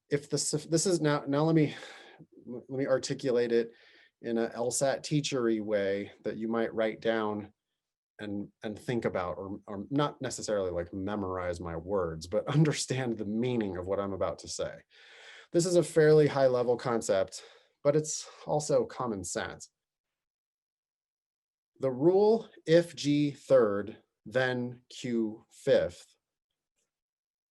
if this is now let me articulate it in a LSAT teachery way that you might write down and think about, or not necessarily like memorize my words, but understand the meaning of what I'm about to say. This is a fairly high level concept, but it's also common sense. The rule, if G third, then Q fifth.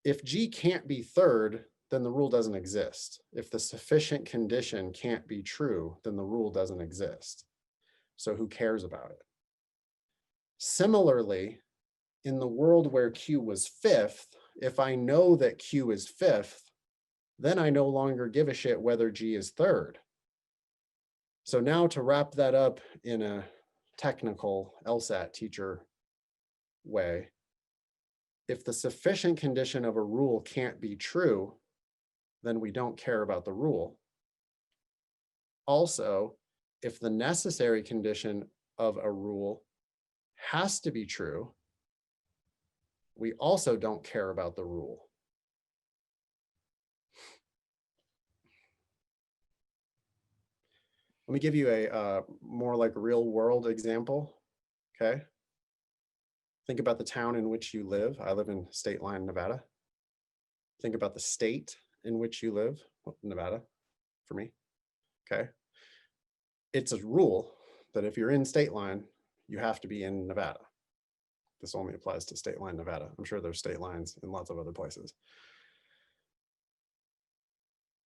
If G can't be third, then the rule doesn't exist. If the sufficient condition can't be true, then the rule doesn't exist. So who cares about it? Similarly, in the world where Q was fifth, if I know that Q is fifth, then I no longer give a shit whether G is third. So now to wrap that up in a technical LSAT teacher way, if the sufficient condition of a rule can't be true, then we don't care about the rule. Also, if the necessary condition of a rule has to be true, we also don't care about the rule. Let me give you a more like real world example, okay? Think about the town in which you live. I live in State Line, Nevada. Think about the state in which you live, Nevada, for me, okay? It's a rule that if you're in State Line, you have to be in Nevada. This only applies to State Line, Nevada. I'm sure there's state lines in lots of other places.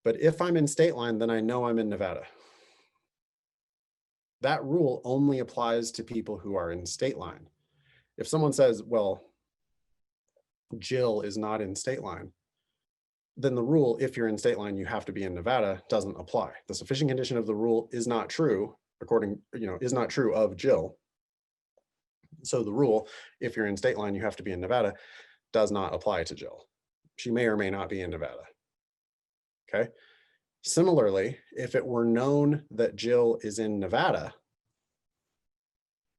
But if I'm in State Line, then I know I'm in Nevada. That rule only applies to people who are in State Line. If someone says, well, Jill is not in State Line, then the rule, if you're in State Line, you have to be in Nevada, doesn't apply. The sufficient condition of the rule is not true, is not true of Jill. So the rule, if you're in State Line, you have to be in Nevada, does not apply to Jill. She may or may not be in Nevada. Okay. Similarly, if it were known that Jill is in Nevada,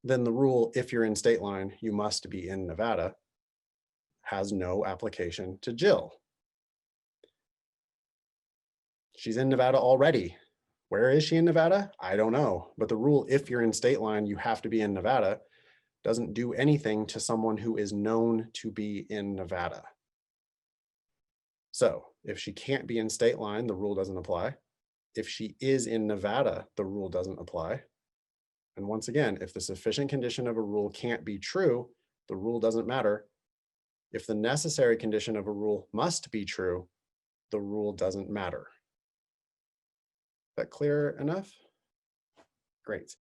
then the rule, if you're in State Line, you must be in Nevada, has no application to Jill. She's in Nevada already. Where is she in Nevada? I don't know. But the rule, if you're in State Line, you have to be in Nevada, doesn't do anything to someone who is known to be in Nevada. So if she can't be in State Line, the rule doesn't apply. If she is in Nevada, the rule doesn't apply. And once again, if the sufficient condition of a rule can't be true, the rule doesn't matter. If the necessary condition of a rule must be true, the rule doesn't matter. Is that clear enough? Great.